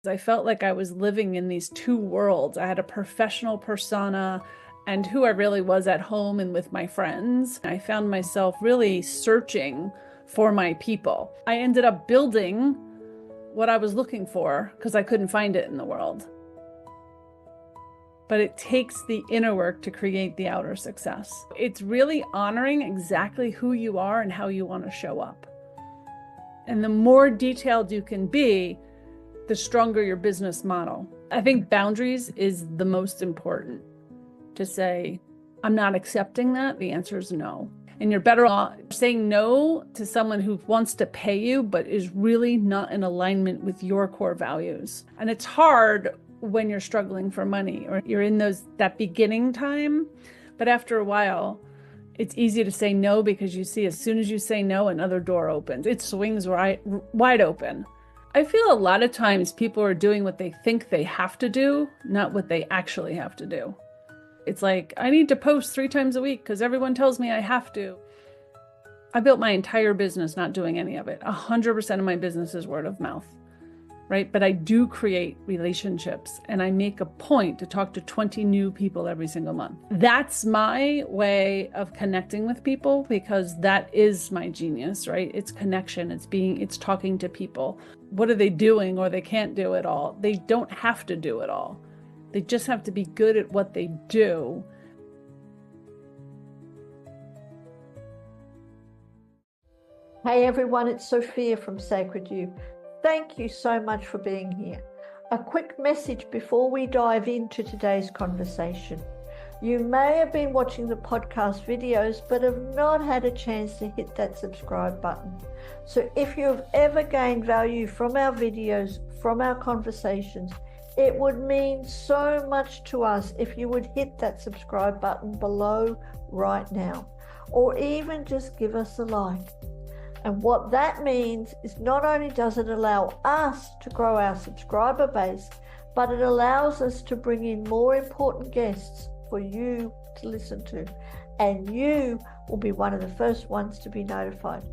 I felt like I was living in these two worlds. I had a professional persona and who I really was at home and with my friends. I found myself really searching for my people. I ended up building what I was looking for because I couldn't find it in the world. But it takes the inner work to create the outer success. It's really honoring exactly who you are and how you want to show up. And the more detailed you can be, the stronger your business model. I think boundaries is the most important. To say, I'm not accepting that, the answer is no. And you're better off saying no to someone who wants to pay you, but is really not in alignment with your core values. And it's hard when you're struggling for money or you're in that beginning time. But after a while, it's easy to say no because you see as soon as you say no, another door opens. It swings wide open. I feel a lot of times people are doing what they think they have to do, not what they actually have to do. It's like, I need to post 3 times a week because everyone tells me I have to. I built my entire business not doing any of it. 100% of my business is word of mouth, right? But I do create relationships and I make a point to talk to 20 new people every single month. That's my way of connecting with people because that is my genius, right? It's connection, it's talking to people. What are they doing or they can't do it all? They don't have to do it all. They just have to be good at what they do. Hey everyone, it's Sophia from Sacred You. Thank you so much for being here. A quick message before we dive into today's conversation. You may have been watching the podcast videos, but have not had a chance to hit that subscribe button. So if you have ever gained value from our videos, from our conversations, it would mean so much to us if you would hit that subscribe button below right now, or even just give us a like. And what that means is not only does it allow us to grow our subscriber base, but it allows us to bring in more important guests for you to listen to. And you will be one of the first ones to be notified.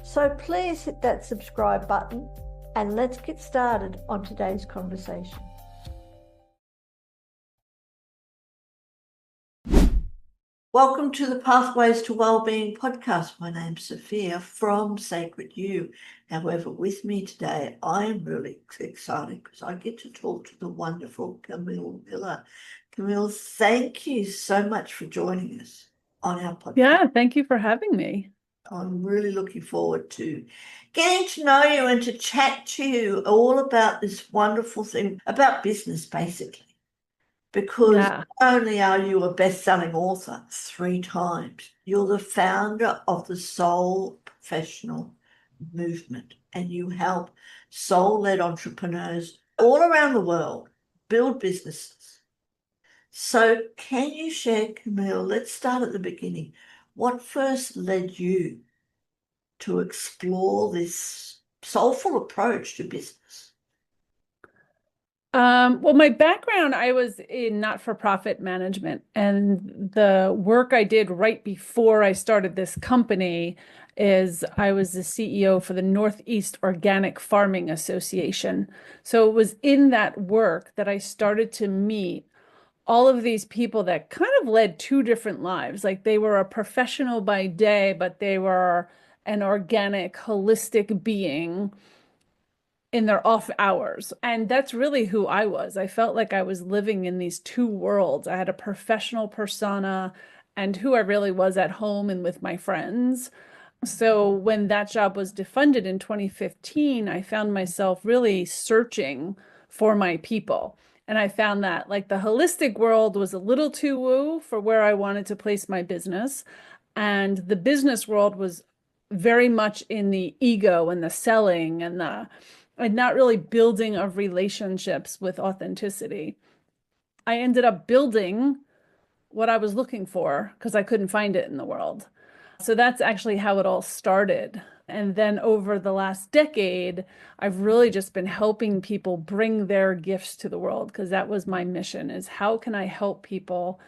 So please hit that subscribe button and let's get started on today's conversation. Welcome to the Pathways to Wellbeing podcast. My name's Sophia from Sacred You. However, with me today, I am really excited because I get to talk to the wonderful Camille Miller. Camille, thank you so much for joining us on our podcast. Yeah, thank you for having me. I'm really looking forward to getting to know you and to chat to you all about this wonderful thing about business, basically. Because not only are you a best-selling author 3 times, you're the founder of the Soul Professional Movement, and you help soul-led entrepreneurs all around the world build businesses. So can you share, Camille, let's start at the beginning. What first led you to explore this soulful approach to business? Well, my background, I was in not-for-profit management, and the work I did right before I started this company is I was the CEO for the Northeast Organic Farming Association. So it was in that work that I started to meet all of these people that kind of led 2 different lives. Like they were a professional by day, but they were an organic, holistic being in their off hours. And that's really who I was. I felt like I was living in these 2 worlds. I had a professional persona and who I really was at home and with my friends. So when that job was defunded in 2015, I found myself really searching for my people. And I found that like the holistic world was a little too woo for where I wanted to place my business. And the business world was very much in the ego and the selling and not really building of relationships with authenticity. I ended up building what I was looking for because I couldn't find it in the world. So that's actually how it all started. And then over the last decade, I've really just been helping people bring their gifts to the world because that was my mission, is how can I help people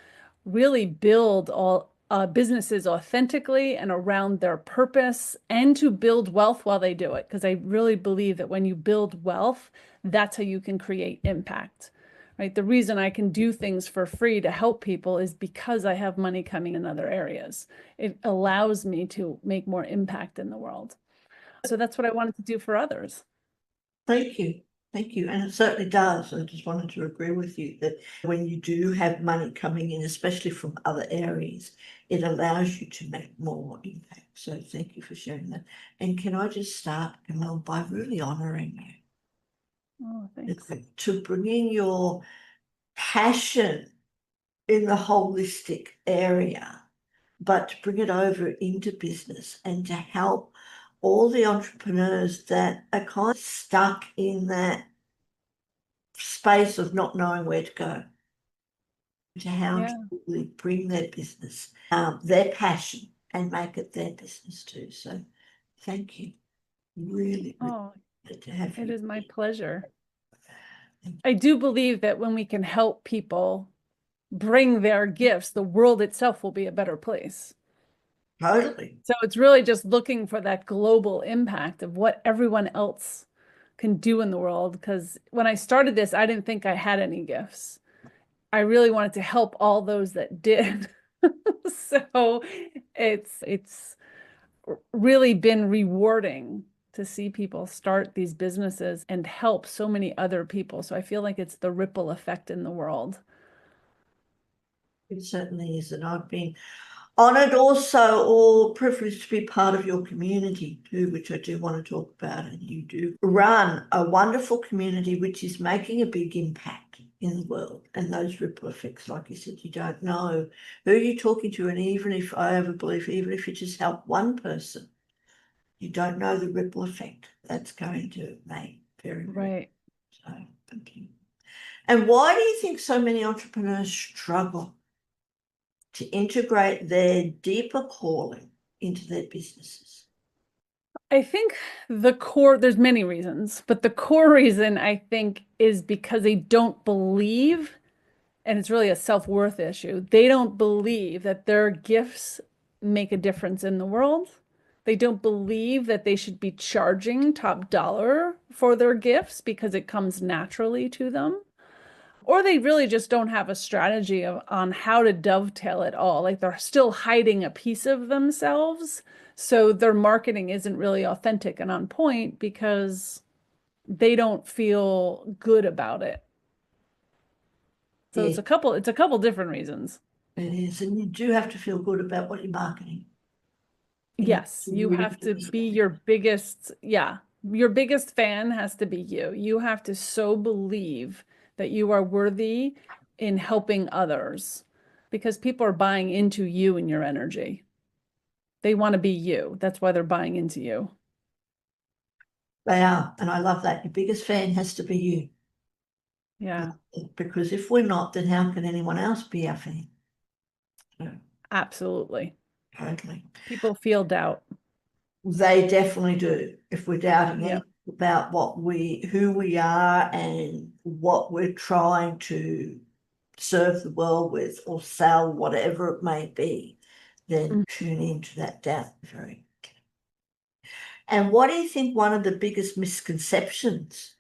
really build all businesses authentically and around their purpose, and to build wealth while they do it. Because I really believe that when you build wealth, that's how you can create impact, right? The reason I can do things for free to help people is because I have money coming in other areas. It allows me to make more impact in the world. So that's what I wanted to do for others. Thank you. Thank you. And it certainly does. I just wanted to agree with you that when you do have money coming in, especially from other areas, it allows you to make more impact. So thank you for sharing that. And can I just start, Camille, by really honoring Oh, you thanks. to bringing your passion in the holistic area, but to bring it over into business and to help all the entrepreneurs that are kind of stuck in that space of not knowing where to go, to how Yeah. to really bring their business, their passion, and make it their business too. So thank you. Really, really Oh, good to have it you. is my pleasure. Thank I do believe that when we can help people bring their gifts, the world itself will be a better place. you. Totally. So it's really just looking for that global impact of what everyone else can do in the world. Because when I started this, I didn't think I had any gifts. I really wanted to help all those that did. So it's really been rewarding to see people start these businesses and help so many other people. So I feel like it's the ripple effect in the world. It certainly is. And I've been honored also or privileged to be part of your community too, which I do want to talk about. And you do run a wonderful community which is making a big impact in the world. And those ripple effects, like you said, you don't know who you're talking to. And even if I ever believe, even if you just help one person, you don't know the ripple effect that's going to make. Very, very. Right. So thank you. And why do you think so many entrepreneurs struggle to integrate their deeper calling into their businesses? I think there's many reasons, but the core reason I think is because they don't believe, and it's really a self-worth issue. They don't believe that their gifts make a difference in the world. They don't believe that they should be charging top dollar for their gifts because it comes naturally to them. Or they really just don't have a strategy on how to dovetail it all. Like they're still hiding a piece of themselves. So their marketing isn't really authentic and on point because they don't feel good about it. So Yeah, it's a couple different reasons. it is. And you do have to feel good about what you're marketing. And you Yes, have to you really have to be explain. your biggest, yeah, your biggest fan has to be you. You have to so believe that you are worthy in helping others because people are buying into you and your energy. They want to be you. That's why they're buying into you. They are. And I love that. Your biggest fan has to be you. Yeah, Because if we're not, then how can anyone else be our fan? No, absolutely. totally. People feel doubt. They definitely do. If we're doubting Yep. anything about who we are and what we're trying to serve the world with or sell, whatever it may be, then Mm. tune into that doubt. Very. And what do you think one of the biggest misconceptions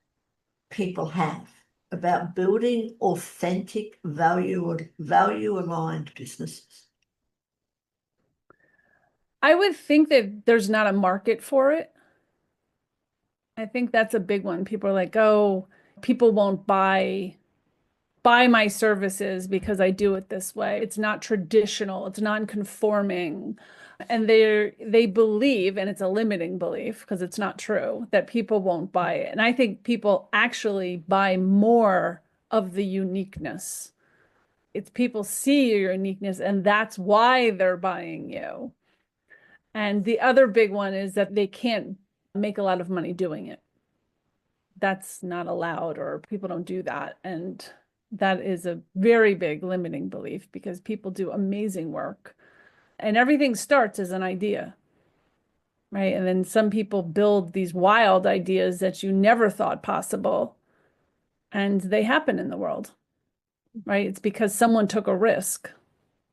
people have about building authentic value aligned businesses? I would think that there's not a market for it. I think that's a big one. People are like, "Oh, people won't buy my services because I do it this way. It's not traditional, it's non-conforming." And they believe, and it's a limiting belief because it's not true, that people won't buy it. And I think people actually buy more of the uniqueness. It's people see your uniqueness, and that's why they're buying you. And the other big one is that they can't make a lot of money doing it. That's not allowed, or people don't do that. And that is a very big limiting belief because people do amazing work and everything starts as an idea, right? And then some people build these wild ideas that you never thought possible and they happen in the world, right? It's because someone took a risk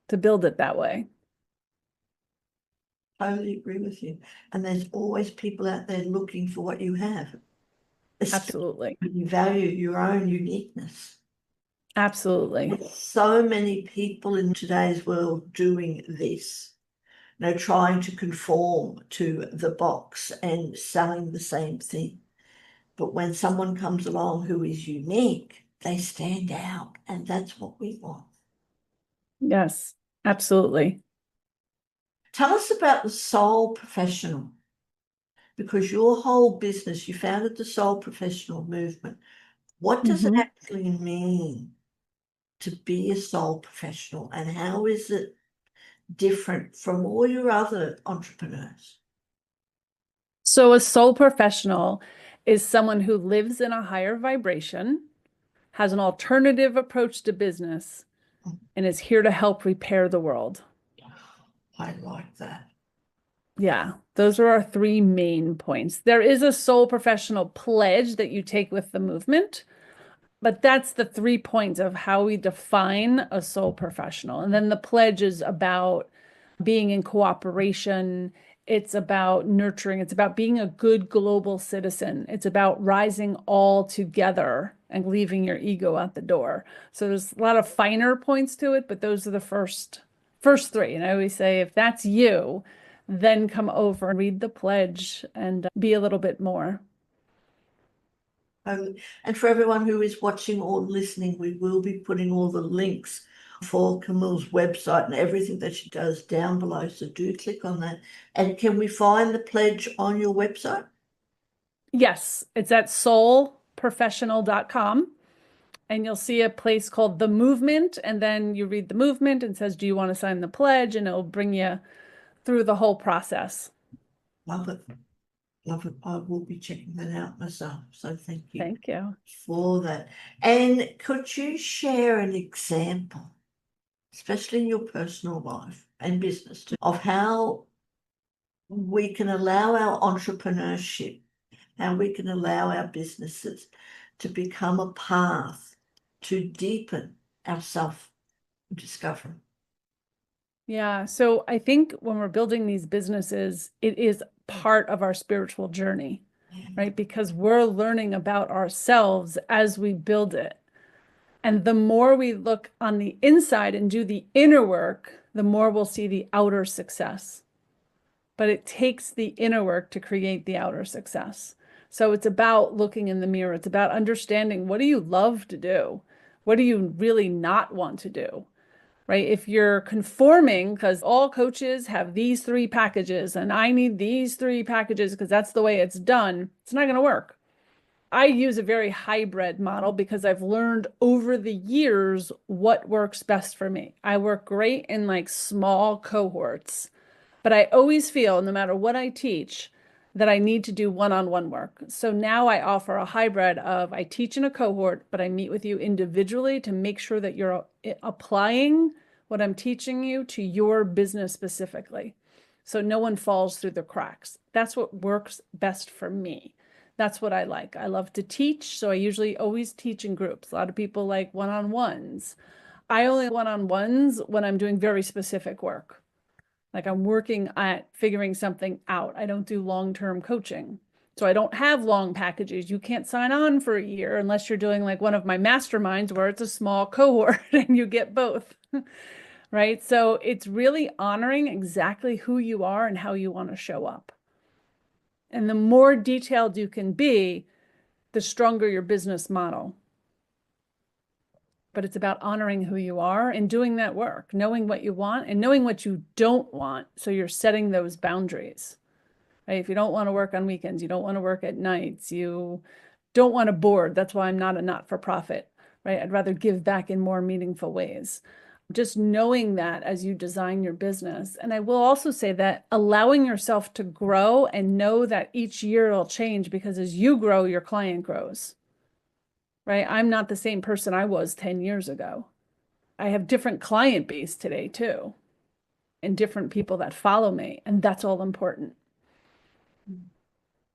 to build it that way. Totally agree with you. And there's always people out there looking for what you have. especially Absolutely. when you value your own uniqueness. Absolutely. There's so many people in today's world doing this, trying to conform to the box and selling the same thing. But when someone comes along who is unique, they stand out, and that's what we want. Yes, absolutely. Tell us about the soul professional, because your whole business, you founded the soul professional movement. What does it Mhm. actually mean to be a soul professional, and how is it different from all your other entrepreneurs? So, a soul professional is someone who lives in a higher vibration, has an alternative approach to business, and is here to help repair the world. I like that. Yeah, those are our three main points. There is a soul professional pledge that you take with the movement, but that's the 3 points of how we define a soul professional. And then the pledge is about being in cooperation. It's about nurturing. It's about being a good global citizen. It's about rising all together and leaving your ego at the door. So there's a lot of finer points to it, but those are the first three. And I always say, if that's you, then come over and read the pledge and be a little bit more. And for everyone who is watching or listening, we will be putting all the links for Camille's website and everything that she does down below. So do click on that. And can we find the pledge on your website? Yes, it's at soulprofessional.com. And you'll see a place called The Movement. And then you read the movement and says, do you want to sign the pledge? And it'll bring you through the whole process. Love it. Love it. I will be checking that out myself. So thank you Thank you. for that. And could you share an example, especially in your personal life and business, of how we can allow our entrepreneurship, how we can allow our businesses to become a path to deepen our self-discovery? Yeah. So I think when we're building these businesses, it is part of our spiritual journey, right? Because we're learning about ourselves as we build it. And the more we look on the inside and do the inner work, the more we'll see the outer success. But it takes the inner work to create the outer success. So it's about looking in the mirror. It's about understanding, what do you love to do? What do you really not want to do? Right? If you're conforming, because all coaches have these three packages and I need these three packages because that's the way it's done, it's not going to work. I use a very hybrid model because I've learned over the years what works best for me. I work great in like small cohorts, but I always feel, no matter what I teach, that I need to do one-on-one work. So now I offer a hybrid of, I teach in a cohort, but I meet with you individually to make sure that you're applying what I'm teaching you to your business specifically. So no one falls through the cracks. That's what works best for me. That's what I like. I love to teach, so I usually always teach in groups. A lot of people like one-on-ones. I only one-on-ones when I'm doing very specific work. Like I'm working at figuring something out. I don't do long-term coaching. So I don't have long packages. You can't sign on for a year unless you're doing like one of my masterminds where it's a small cohort and you get both. Right? So it's really honoring exactly who you are and how you want to show up. And the more detailed you can be, the stronger your business model. But it's about honoring who you are and doing that work, knowing what you want and knowing what you don't want. So you're setting those boundaries, right? If you don't want to work on weekends, you don't want to work at nights, you don't want to board. That's why I'm not a not-for-profit, right? I'd rather give back in more meaningful ways. Just knowing that as you design your business. And I will also say that allowing yourself to grow and know that each year it'll change, because as you grow, your client grows, right? I'm not the same person I was 10 years ago. I have different client base today too, and different people that follow me, and that's all important.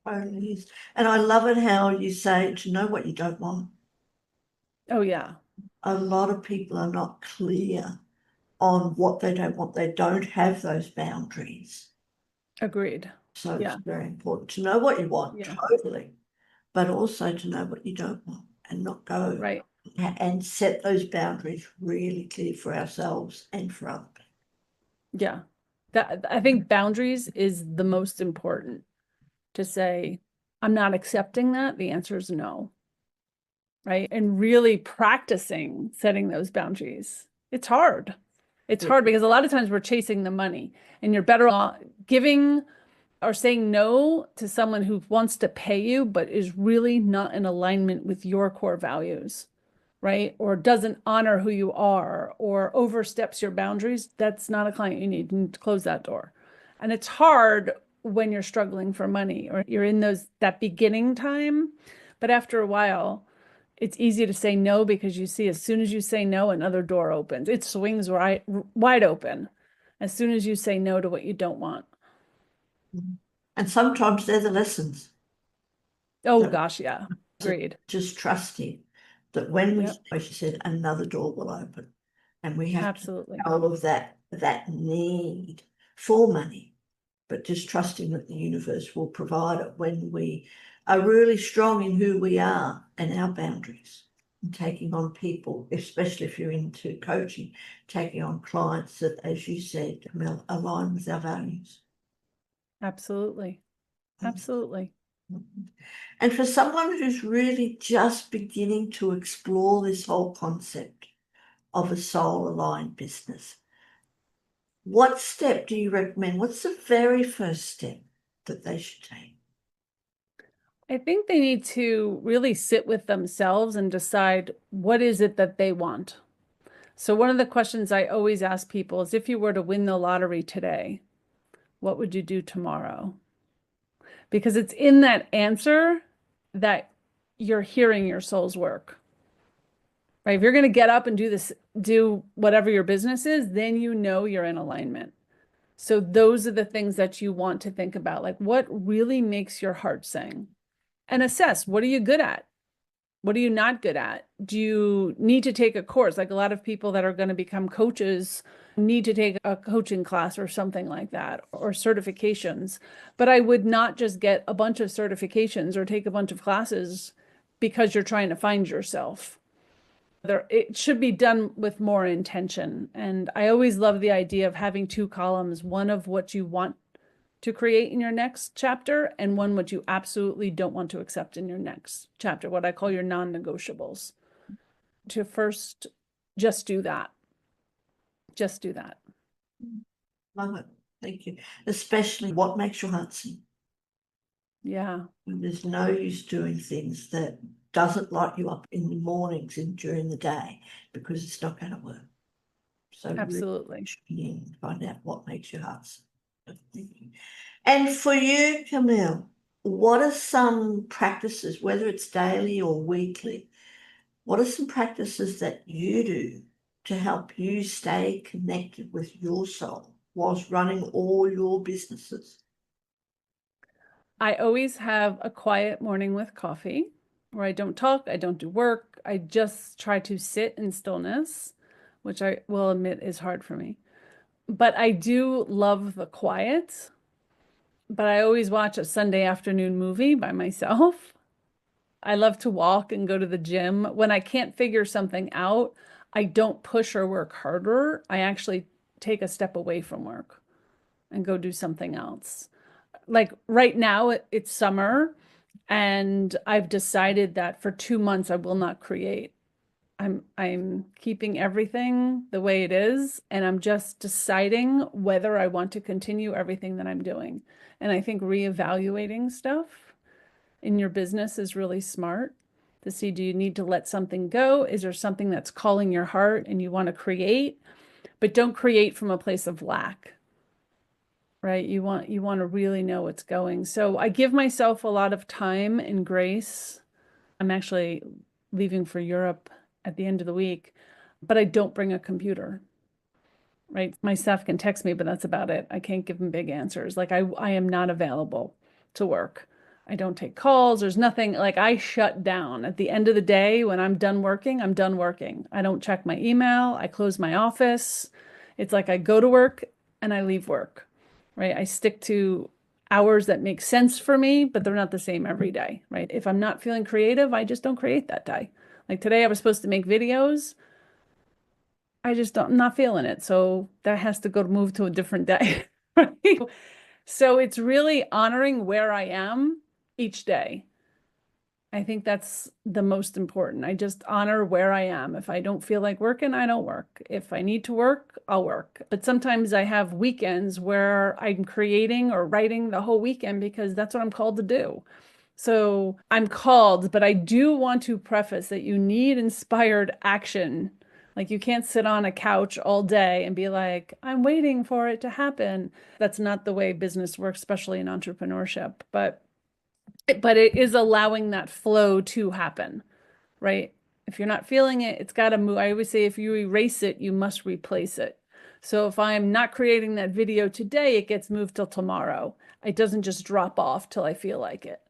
Only is. And I love it how you say to know what you don't want. Oh yeah, A lot of people are not clear on what they don't want. They don't have those boundaries. agreed. So it's Yeah, very important to know what you want, yeah, totally. but also to know what you don't want and not go Right. and set those boundaries really clear for ourselves and for other people. Yeah. That I think boundaries is the most important to say, I'm not accepting that. The answer is no. Right. And really practicing setting those boundaries. It's hard. It's hard because a lot of times we're chasing the money and you're better off giving or saying no to someone who wants to pay you, but is really not in alignment with your core values, right? Or doesn't honor who you are or oversteps your boundaries. That's not a client you need. You need to close that door. And it's hard when you're struggling for money or you're in that beginning time. But after a while, it's easy to say no because you see as soon as you say no, another door opens. It swings right wide open as soon as you say no to what you don't want. And sometimes they're the lessons Oh that gosh, yeah. Agreed. just trusting that when we, Yep, as you said, another door will open. And we have to absolutely. all of that need for money, but just trusting that the universe will provide it when we are really strong in who we are and our boundaries and taking on people, especially if you're into coaching, taking on clients that, as you said, align with our values. Absolutely. Absolutely. And for someone who's really just beginning to explore this whole concept of a soul aligned business, what step do you recommend? What's the very first step that they should take? I think they need to really sit with themselves and decide what is it that they want. So one of the questions I always ask people is if you were to win the lottery today, what would you do tomorrow? Because it's in that answer that you're hearing your soul's work. Right? If you're going to get up and do whatever your business is, then you know you're in alignment. So those are the things that you want to think about. Like what really makes your heart sing? And assess what are you good at? What are you not good at? Do you need to take a course? Like a lot of people that are going to become coaches need to take a coaching class or something like that, or certifications. But I would not just get a bunch of certifications or take a bunch of classes because you're trying to find yourself. It should be done with more intention. And I always love the idea of having two columns, one of what you want to create in your next chapter and one what you absolutely don't want to accept in your next chapter, what I call your non-negotiables. To first just do that. Just do that. Love it. Thank you. Especially what makes your heart sing. Yeah, There's no use doing things that doesn't light you up in the mornings and during the day because it's not going to work. So really absolutely. tune in, find out what makes your heart sing. Thank you. And for you, Camille, what are some practices, whether it's daily or weekly, what are some practices that you do to help you stay connected with your soul whilst running all your businesses? I always have a quiet morning with coffee where I don't talk, I don't do work. I just try to sit in stillness, which I will admit is hard for me. But I do love the quiet. But I always watch a Sunday afternoon movie by myself. I love to walk and go to the gym. When I can't figure something out, I don't push or work harder. I actually take a step away from work and go do something else. Like right now, it's summer, and I've decided that for 2 months I will not create. I'm keeping everything the way it is, and I'm just deciding whether I want to continue everything that I'm doing. And I think reevaluating stuff in your business is really smart to see, do you need to let something go? Is there something that's calling your heart and you want to create, but don't create from a place of lack, right? You want to really know what's going. So I give myself a lot of time and grace. I'm actually leaving for Europe at the end of the week, but I don't bring a computer, right? My staff can text me, but that's about it. I can't give them big answers. Like I am not available to work. I don't take calls. There's nothing like I shut down at the end of the day when I'm done working. I'm done working. I don't check my email. I close my office. It's like I go to work and I leave work, right? I stick to hours that make sense for me, but they're not the same every day, right? If I'm not feeling creative, I just don't create that day. Like today I was supposed to make videos. I just don't, I'm not feeling it. So that has to go to move to a different day. Right? So it's really honoring where I am each day. I think that's the most important. I just honor where I am. If I don't feel like working, I don't work. If I need to work, I'll work. But sometimes I have weekends where I'm creating or writing the whole weekend because that's what I'm called to do. So I'm called, but I do want to preface that you need inspired action. Like you can't sit on a couch all day and be like, I'm waiting for it to happen. That's not the way business works, especially in entrepreneurship. But it is allowing that flow to happen, right? If you're not feeling it, it's got to move. I always say if you erase it, you must replace it. So if I'm not creating that video today, it gets moved till tomorrow. It doesn't just drop off till I feel like it,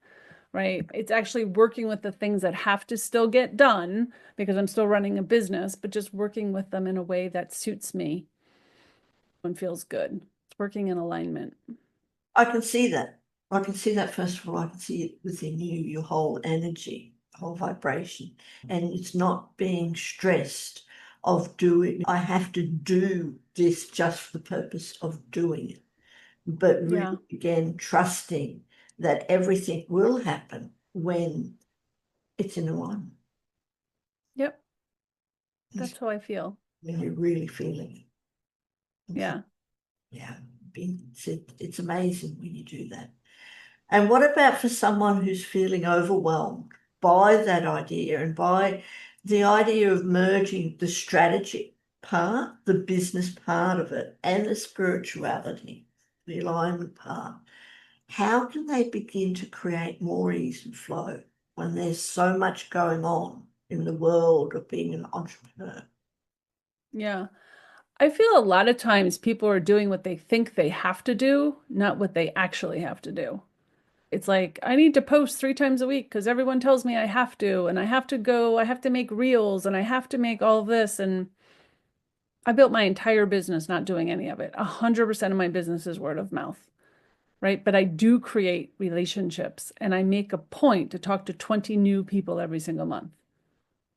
right? It's actually working with the things that have to still get done because I'm still running a business, but just working with them in a way that suits me and feels good. It's working in alignment. I can see that. I can see that, first of all. I can see it within you, your whole energy, whole vibration. And it's not being stressed of doing, I have to do this just for the purpose of doing it. But really, Yeah. again, trusting that everything will happen when it's in alignment, Yep. That's how I feel. when you're really feeling it. Yeah. Yeah, it's amazing when you do that. And what about for someone who's feeling overwhelmed by that idea and by the idea of merging the strategy part, the business part of it, and the spirituality, the alignment part? How can they begin to create more ease and flow when there's so much going on in the world of being an entrepreneur? Yeah. I feel a lot of times people are doing what they think they have to do, not what they actually have to do. It's like, I need to post 3 times a week because everyone tells me I have to, and I have to go, I have to make reels, and I have to make all this. And I built my entire business not doing any of it. 100% of my business is word of mouth, right? But I do create relationships, and I make a point to talk to 20 new people every single month.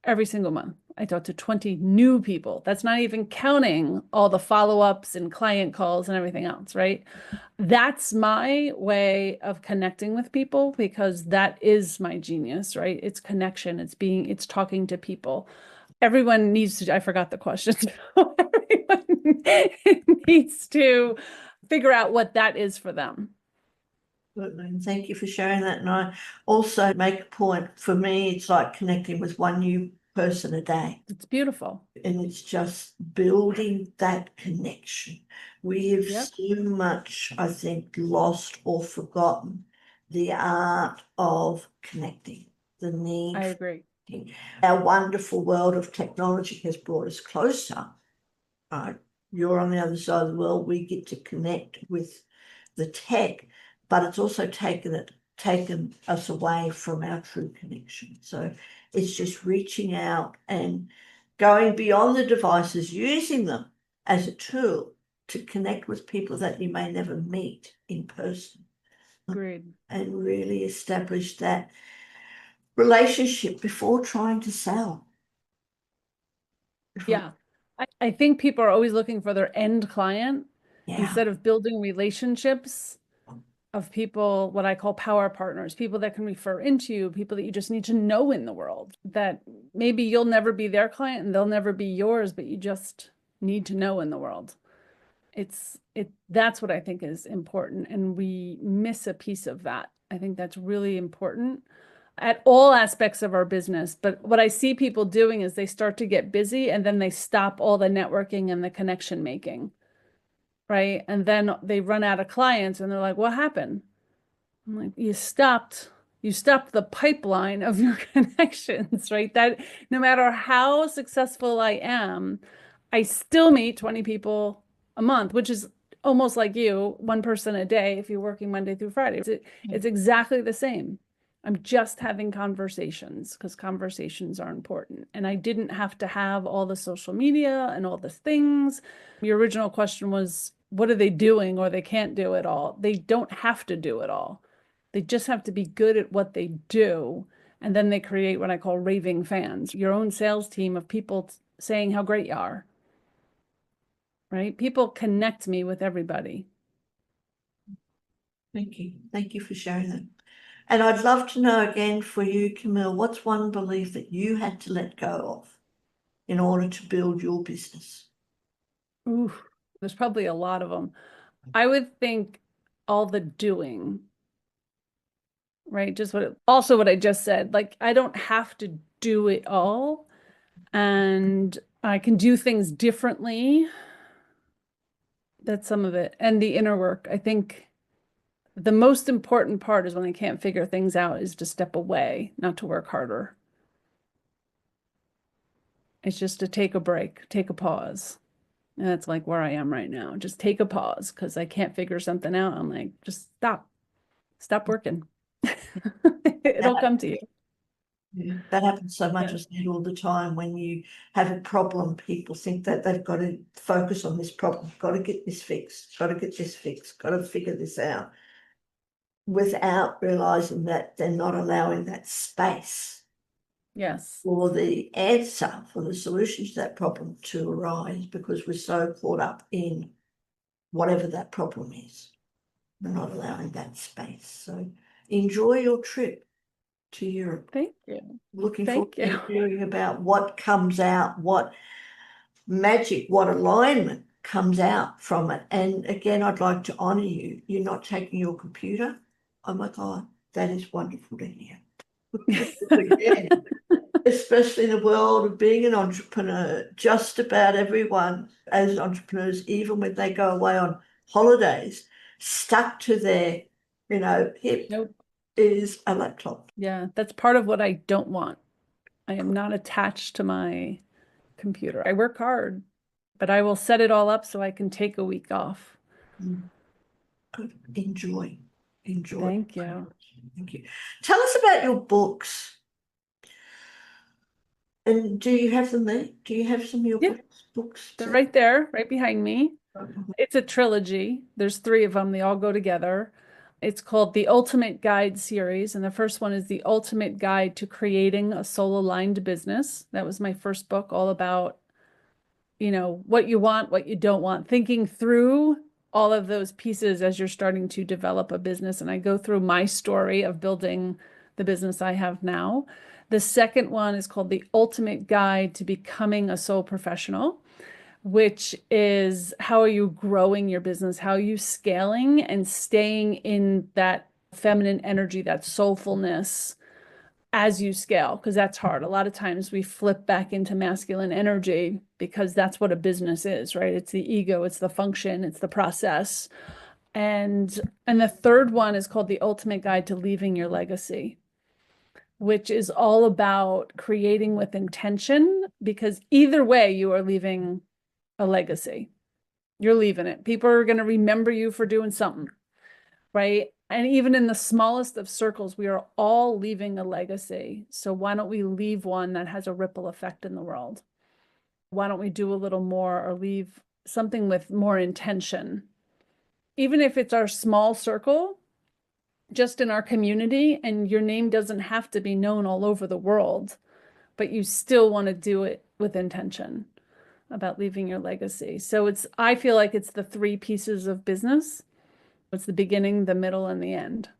Every single month. I talk to 20 new people. That's not even counting all the follow-ups and client calls and everything else, right? That's my way of connecting with people because that is my genius, right? It's connection, it's talking to people. Everyone needs to, I forgot the question. Everyone needs to figure out what that is for them. And thank you for sharing that. And I also make a point, for me, it's like connecting with one new person a day. It's beautiful. And it's just building that connection. We have Yep. so much, I think, lost or forgotten the art of connecting, the need. I agree. Our wonderful world of technology has brought us closer. You're on the other side of the world. We get to connect with the tech, but it's also taken us away from our true connection. So it's just reaching out and going beyond the devices, using them as a tool to connect with people that you may never meet in person. Agreed. And really establish that relationship before trying to sell. Yeah. I think people are always looking for their end client Yeah. instead of building relationships of people, what I call power partners, people that can refer into you, people that you just need to know in the world, that maybe you'll never be their client and they'll never be yours, but you just need to know in the world. That's what I think is important. And we miss a piece of that. I think that's really important at all aspects of our business. But what I see people doing is they start to get busy and then they stop all the networking and the connection making, right? And then they run out of clients and they're like, what happened? I'm like, you stopped the pipeline of your connections, right? That no matter how successful I am, I still meet 20 people a month, which is almost like you, one person a day if you're working Monday through Friday. It's exactly the same. I'm just having conversations because conversations are important. And I didn't have to have all the social media and all the things. Your original question was what are they doing or they can't do it all. They don't have to do it all. They just have to be good at what they do. And then they create what I call raving fans, your own sales team of people saying how great you are, right? People connect me with everybody. Thank you. Thank you for sharing that. And I'd love to know again for you, Camille, what's one belief that you had to let go of in order to build your business? Ooh, there's probably a lot of them. I would think all the doing, right? Just also what I just said, like I don't have to do it all and I can do things differently. That's some of it. And the inner work. I think the most important part is when I can't figure things out is to step away, not to work harder. It's just to take a break, take a pause. And that's like where I am right now. Just take a pause because I can't figure something out. I'm like, just stop working. It'll come to you. Yeah, that happens so much Yeah. as all the time. When you have a problem, people think that they've got to focus on this problem, got to get this fixed, got to get this fixed, got to figure this out, without realizing that they're not allowing that space Yes. for the answer, for the solution to that problem to arise, because we're so caught up in whatever that problem is. We're not allowing that space. So enjoy your trip to Europe. Thank you. Looking forward Thank to you. hearing about what comes out, what magic, what alignment comes out from it. And again, I'd like to honor you. You're not taking your computer. Oh my God, that is wonderful to hear. Again, especially in the world of being an entrepreneur, just about everyone as entrepreneurs, even when they go away on holidays, stuck to their, hip Nope. is a laptop. Yeah, that's part of what I don't want. I am not attached to my computer. I work hard, but I will set it all up so I can take a week off. Mm. Good. Enjoy. Enjoy. Thank you. Thank you. Tell us about your books. And do you have them there? Do you have some of your Yeah, books they're to... right there, right behind me. It's a trilogy. There's three of them. They all go together. It's called the Ultimate Guide series. And the first one is the Ultimate Guide to Creating a Soul-Aligned Business. That was my first book, all about, what you want, what you don't want, thinking through all of those pieces as you're starting to develop a business. And I go through my story of building the business I have now. The second one is called the Ultimate Guide to Becoming a Soul Professional, which is how are you growing your business? How are you scaling and staying in that feminine energy, that soulfulness as you scale? Because that's hard. A lot of times we flip back into masculine energy because that's what a business is, right? It's the ego, it's the function, it's the process. And the third one is called the Ultimate Guide to Leaving Your Legacy, which is all about creating with intention, because either way you are leaving a legacy. You're leaving it. People are going to remember you for doing something, right? And even in the smallest of circles, we are all leaving a legacy. So why don't we leave one that has a ripple effect in the world? Why don't we do a little more or leave something with more intention? Even if it's our small circle, just in our community, and your name doesn't have to be known all over the world, but you still want to do it with intention about leaving your legacy. So I feel like it's the three pieces of business. It's the beginning, the middle, and the end.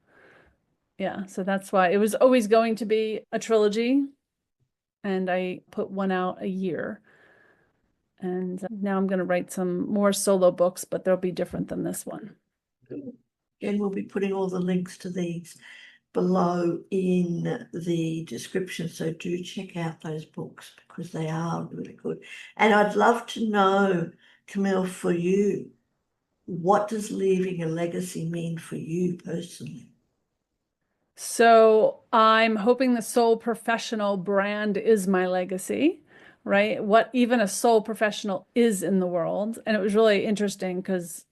Yeah, so that's why it was always going to be a trilogy, and I put one out a year. And now I'm going to write some more solo books, but they'll be different than this one. And we'll be putting all the links to these below in the description. So do check out those books because they are really good. And I'd love to know, Camille, for you, what does leaving a legacy mean for you personally? So I'm hoping the Soul Professional brand is my legacy, right? What even a soul professional is in the world. And it was really interesting because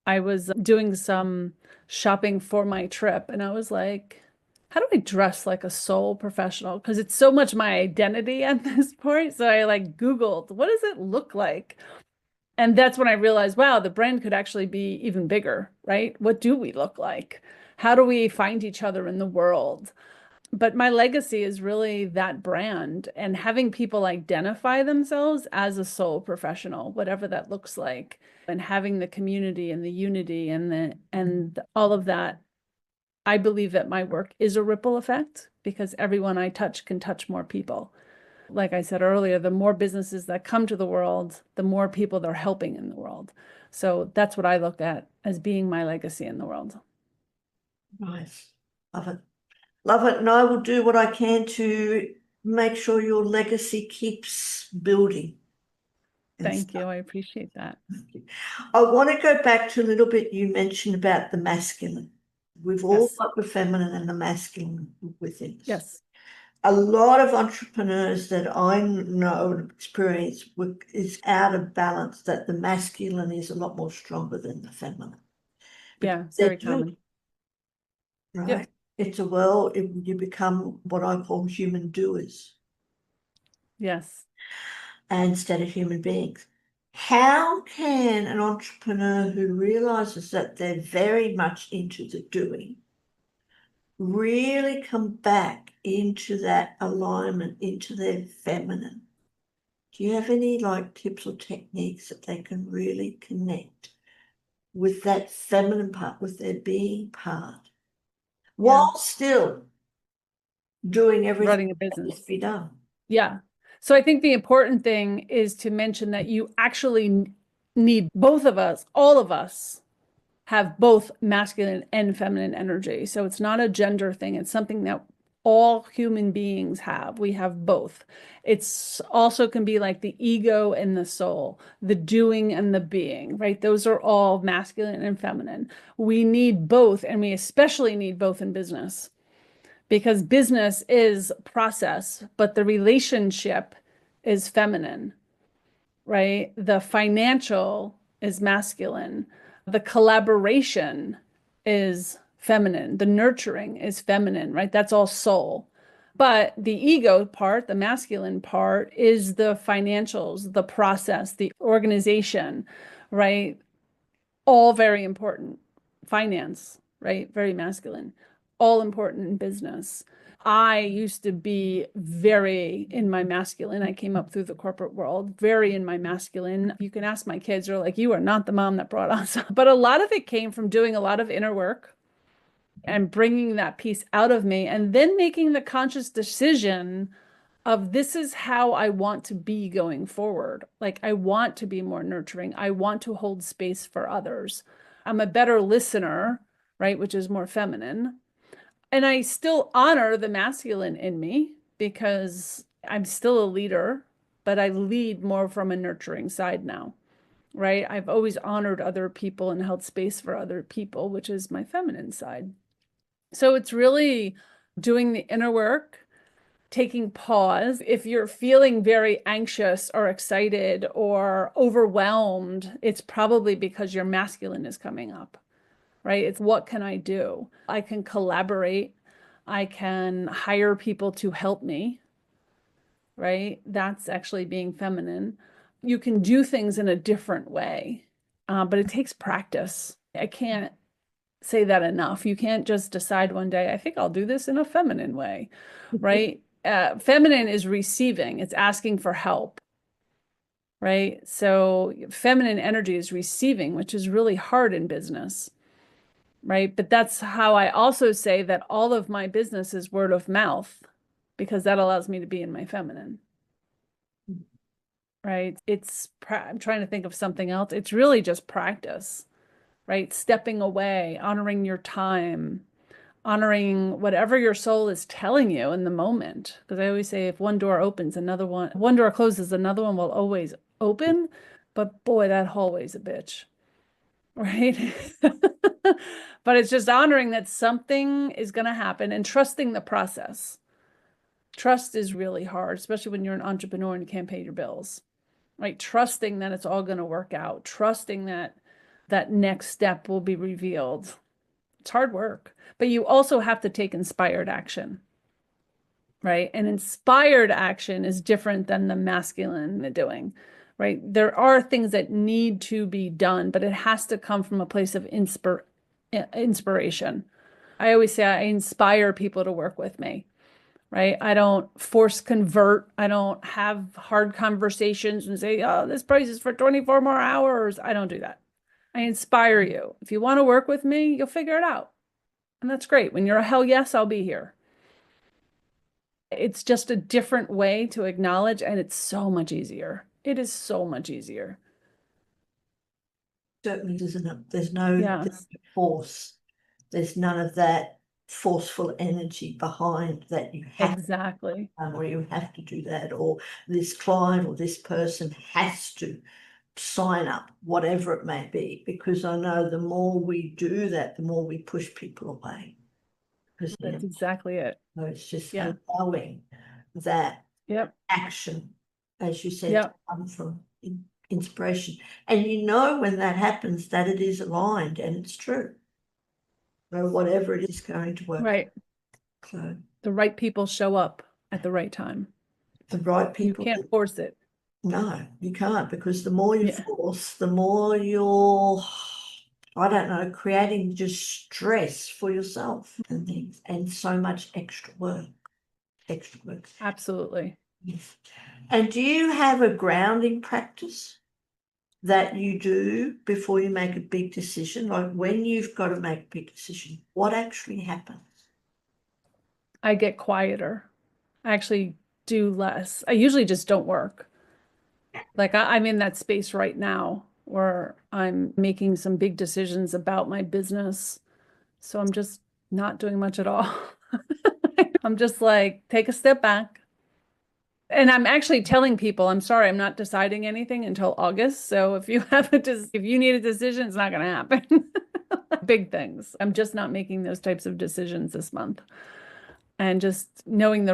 I was doing some shopping for my trip and I was like, how do I dress like a soul professional? Because it's so much my identity at this point. So I like Googled, what does it look like? And that's when I realized, wow, the brand could actually be even bigger, right? What do we look like? How do we find each other in the world? But my legacy is really that brand and having people identify themselves as a soul professional, whatever that looks like, and having the community and the unity and all of that. I believe that my work is a ripple effect because everyone I touch can touch more people. Like I said earlier, the more businesses that come to the world, the more people they're helping in the world. So that's what I look at as being my legacy in the world. Nice. Love it. Love it. And I will do what I can to make sure your legacy keeps building and Thank you. stuff. I appreciate that. I want to go back to a little bit you mentioned about the masculine. We've all Yes. got the feminine and the masculine within us. Yes. A lot of entrepreneurs that I know and experience is out of balance, that the masculine is a lot more stronger than the feminine. Because Yeah. they're Very doing, common. Yep. right? You become what I call human doers Yes. instead of human beings. How can an entrepreneur who realizes that they're very much into the doing really come back into that alignment, into their feminine? Do you have any like tips or techniques that they can really connect with that feminine part, with their being part, Yeah. while still doing everything Running a that needs to business. be done? Yeah. So I think the important thing is to mention that you actually need both of us, all of us have both masculine and feminine energy. So it's not a gender thing. It's something that all human beings have. We have both. It's also can be like the ego and the soul, the doing and the being, right? Those are all masculine and feminine. We need both, and we especially need both in business because business is process, but the relationship is feminine, right? The financial is masculine. The collaboration is feminine. The nurturing is feminine, right? That's all soul. But the ego part, the masculine part, is the financials, the process, the organization, right? All very important. Finance, right? Very masculine. All important in business. I used to be very in my masculine. I came up through the corporate world, very in my masculine. You can ask my kids, they're like, you are not the mom that brought us. But a lot of it came from doing a lot of inner work and bringing that piece out of me and then making the conscious decision of this is how I want to be going forward. Like I want to be more nurturing. I want to hold space for others. I'm a better listener, right, which is more feminine. And I still honor the masculine in me because I'm still a leader, but I lead more from a nurturing side now, right? I've always honored other people and held space for other people, which is my feminine side. So it's really doing the inner work, taking pause. If you're feeling very anxious or excited or overwhelmed, it's probably because your masculine is coming up, right? It's what can I do? I can collaborate. I can hire people to help me, right? That's actually being feminine. You can do things in a different way, but it takes practice. I can't say that enough. You can't just decide one day, I think I'll do this in a feminine way, right? Feminine is receiving, it's asking for help, right? So feminine energy is receiving, which is really hard in business, right? But that's how I also say that all of my business is word of mouth because that allows me to be in my feminine, right? I'm trying to think of something else. It's really just practice, right? Stepping away, honoring your time, honoring whatever your soul is telling you in the moment. Because I always say if one door opens, one door closes, another one will always open. But boy, that hallway's a bitch, right? But it's just honoring that something is going to happen and trusting the process. Trust is really hard, especially when you're an entrepreneur and you can't pay your bills, right? Trusting that it's all going to work out, trusting that that next step will be revealed. It's hard work, but you also have to take inspired action, right? And inspired action is different than the masculine doing, right? There are things that need to be done, but it has to come from a place of inspiration. I always say I inspire people to work with me, right? I don't force convert. I don't have hard conversations and say, oh, this price is for 24 more hours. I don't do that. I inspire you. If you want to work with me, you'll figure it out. And that's great. When you're a hell yes, I'll be here. It's just a different way to acknowledge, and it's so much easier. It is so much easier. Certainly, isn't it? There's no Yes, force. There's none of that forceful energy behind that you have exactly. or you have to do that, or this client or this person has to sign up, whatever it may be, because I know the more we do that, the more we push people away. Because That's exactly it. so it's just Yeah. allowing that Yep. action, as you said, to Yep. come from inspiration. And you know when that happens that it is aligned and it's true. So whatever it is going to work. Right. So The right people show up at the right time. the right You people. can't force it. No, you can't, because the more you Yeah. force, the more you're, I don't know, creating just stress for yourself and things, and so much extra work. Extra work. Absolutely. Yes. And do you have a grounding practice that you do before you make a big decision? Like when you've got to make a big decision, what actually happens? I get quieter. I actually do less. I usually just don't work. Like I'm in that space right now where I'm making some big decisions about my business. So I'm just not doing much at all. I'm just like, take a step back. And I'm actually telling people, I'm sorry, I'm not deciding anything until August. So if you have if you need a decision, it's not going to happen. Big things. I'm just not making those types of decisions this month. And just knowing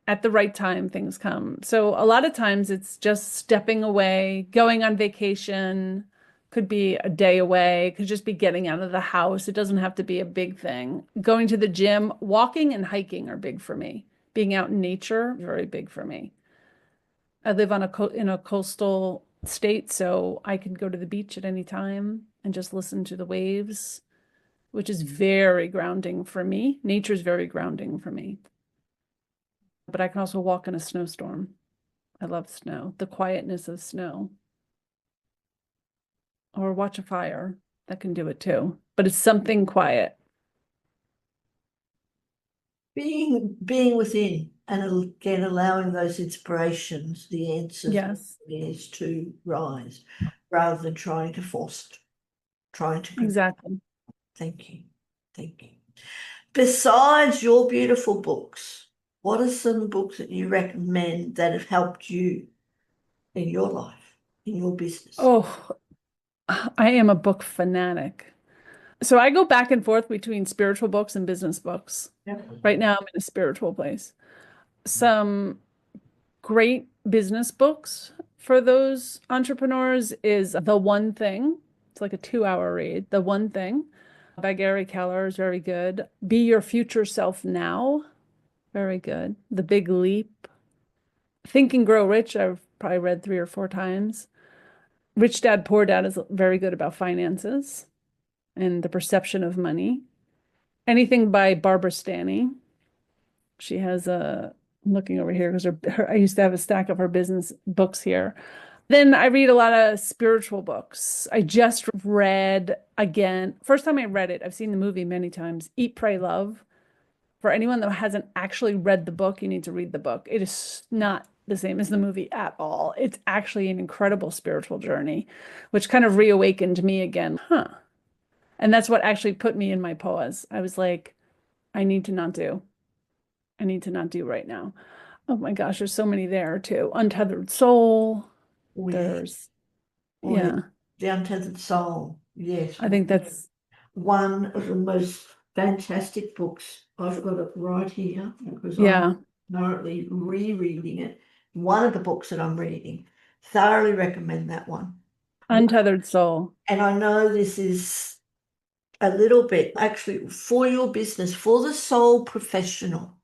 at the right time, things come. So a lot of times it's just stepping away, going on vacation, could be a day away, could just be getting out of the house. It doesn't have to be a big thing. Going to the gym, walking and hiking are big for me. Being out in nature, very big for me. I live in a coastal state, so I can go to the beach at any time and just listen to the waves, which is very grounding for me. Nature's very grounding for me. But I can also walk in a snowstorm. I love snow, the quietness of snow. Or watch a fire. That can do it too. But it's something quiet. Being within and again allowing those inspirations, the answers Yes, is to rise rather than trying to force it, trying to. exactly. Thank you. Thank you. Besides your beautiful books, what are some books that you recommend that have helped you in your life, in your business? Oh, I am a book fanatic. So I go back and forth between spiritual books and business books. Yeah. Right now, I'm in a spiritual place. Some great business books for those entrepreneurs is The One Thing. It's like a 2-hour read. The One Thing by Gary Keller is very good. Be Your Future Self Now, very good. The Big Leap. Think and Grow Rich, I've probably read 3 or 4 times. Rich Dad, Poor Dad is very good about finances and the perception of money. Anything by Barbara Stanny. She has I'm looking over here because I used to have a stack of her business books here. Then I read a lot of spiritual books. I just read again, first time I read it, I've seen the movie many times, Eat, Pray, Love. For anyone that hasn't actually read the book, you need to read the book. It is not the same as the movie at all. It's actually an incredible spiritual journey, which kind of reawakened me again. Huh. And that's what actually put me in my pause. I was like, I need to not do. I need to not do right now. Oh my gosh, there's so many there too. Untethered Soul. There's, yeah, The Untethered Soul. Yes. I think that's one of the most fantastic books. I've got it right here because yeah. I'm currently rereading it. One of the books that I'm reading. Thoroughly recommend that one. Untethered Soul. And I know this is a little bit actually for your business, for the soul professional.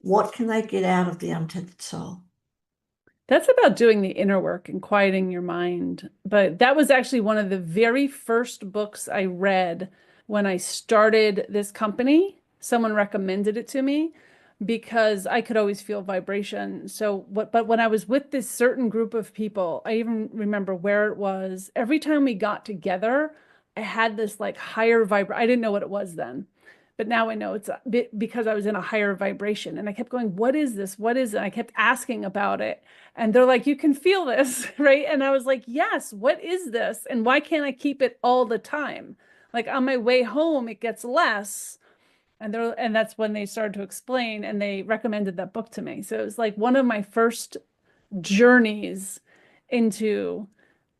What can they get out of the Untethered Soul? That's about doing the inner work and quieting your mind. But that was actually one of the very first books I read when I started this company. Someone recommended it to me because I could always feel vibration. But when I was with this certain group of people, I even remember where it was. Every time we got together, I had this like higher vibration. I didn't know what it was then. But now I know it's a bit because I was in a higher vibration and I kept going, what is this? What is it? I kept asking about it. And they're like, you can feel this, right? And I was like, yes, what is this? And why can't I keep it all the time? Like on my way home, it gets less. And that's when they started to explain and they recommended that book to me. So it was like one of my first journeys into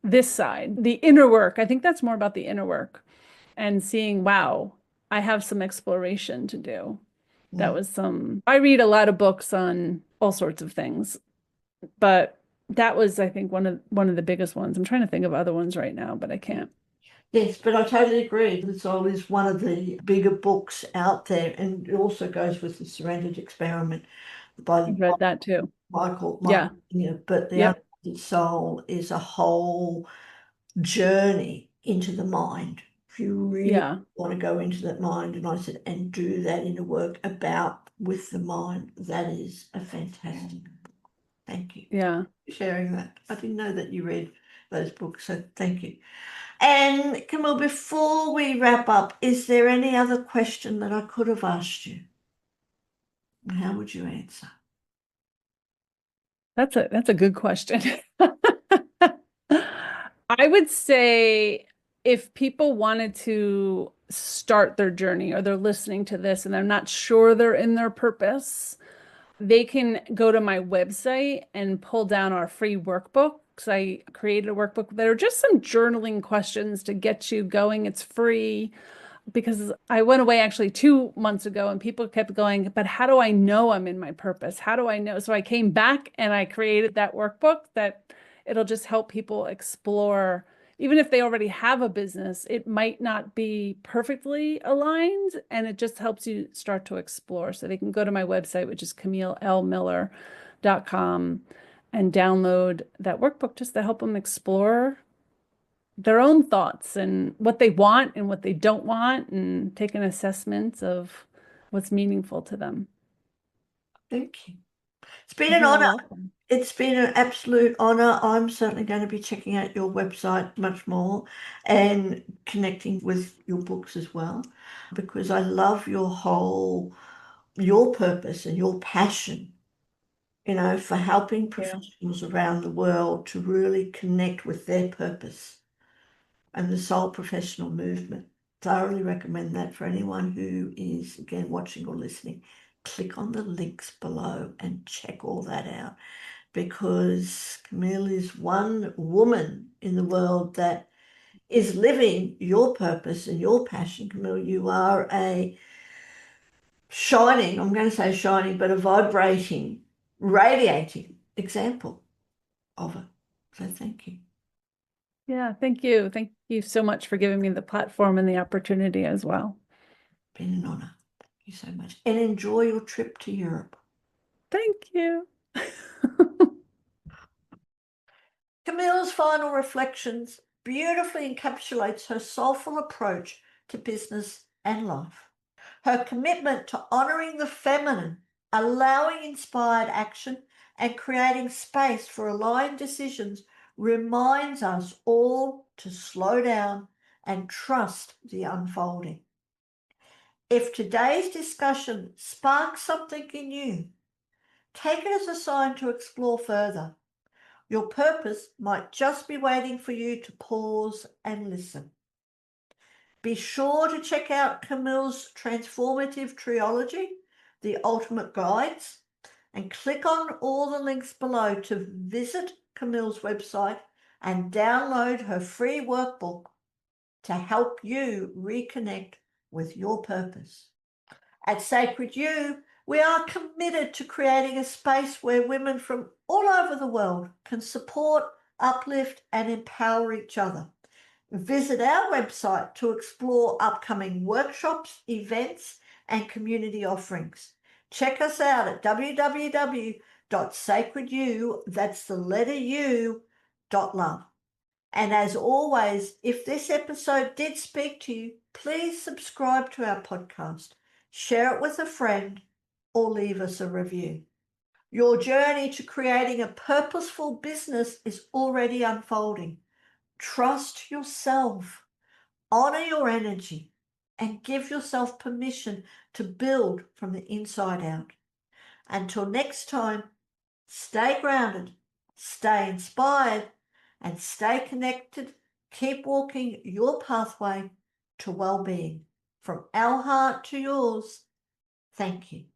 this side, the inner work. I think that's more about the inner work and seeing, wow, I have some exploration to do. That was I read a lot of books on all sorts of things, but that was, I think, one of the biggest ones. I'm trying to think of other ones right now, but I can't. Yes, but I totally agree. The Soul is one of the bigger books out there, and it also goes with the Surrendered Experiment by I've read that too. Michael. Yeah. Yeah, but the Yep. Untitled Soul is a whole journey into the mind. If you really Yeah. want to go into that mind, and I said, and do that inner work about with the mind, that is a fantastic book. Thank you Yeah. for sharing that. I didn't know that you read those books, so thank you. And Camille, before we wrap up, is there any other question that I could have asked you? And how would you answer? That's a good question. I would say if people wanted to start their journey or they're listening to this and they're not sure they're in their purpose, they can go to my website and pull down our free workbook. Because I created a workbook. There are just some journaling questions to get you going. It's free because I went away actually 2 months ago and people kept going, but how do I know I'm in my purpose? How do I know? So I came back and I created that workbook that it'll just help people explore. Even if they already have a business, it might not be perfectly aligned and it just helps you start to explore. So they can go to my website, which is CamilleLMiller.com, and download that workbook just to help them explore their own thoughts and what they want and what they don't want and take an assessment of what's meaningful to them. Thank you. It's been an You're honor. welcome. It's been an absolute honor. I'm certainly going to be checking out your website much more and connecting with your books as well, because I love your purpose and your passion, for helping Yeah. professionals around the world to really connect with their purpose and the soul professional movement. Thoroughly recommend that for anyone who is, again, watching or listening. Click on the links below and check all that out, because Camille is one woman in the world that is living your purpose and your passion. Camille, you are a shining, I'm going to say shining, but a vibrating, radiating example of it. So thank you. Yeah, thank you. Thank you so much for giving me the platform and the opportunity as well. Been an honor. Thank you so much. And enjoy your trip to Europe. Thank you. Camille's final reflections beautifully encapsulates her soulful approach to business and life. Her commitment to honoring the feminine, allowing inspired action, and creating space for aligned decisions reminds us all to slow down and trust the unfolding. If today's discussion sparks something in you, take it as a sign to explore further. Your purpose might just be waiting for you to pause and listen. Be sure to check out Camille's transformative trilogy, The Ultimate Guides, and click on all the links below to visit Camille's website and download her free workbook to help you reconnect with your purpose. At Sacred You, we are committed to creating a space where women from all over the world can support, uplift, and empower each other. Visit our website to explore upcoming workshops, events, and community offerings. Check us out at www.sacredyou.com u, that's the letter U, .love. And as always, if this episode did speak to you, please subscribe to our podcast, share it with a friend, or leave us a review. Your journey to creating a purposeful business is already unfolding. Trust yourself, honor your energy, and give yourself permission to build from the inside out. Until next time, stay grounded, stay inspired, and stay connected. Keep walking your pathway to well-being. From our heart to yours, thank you.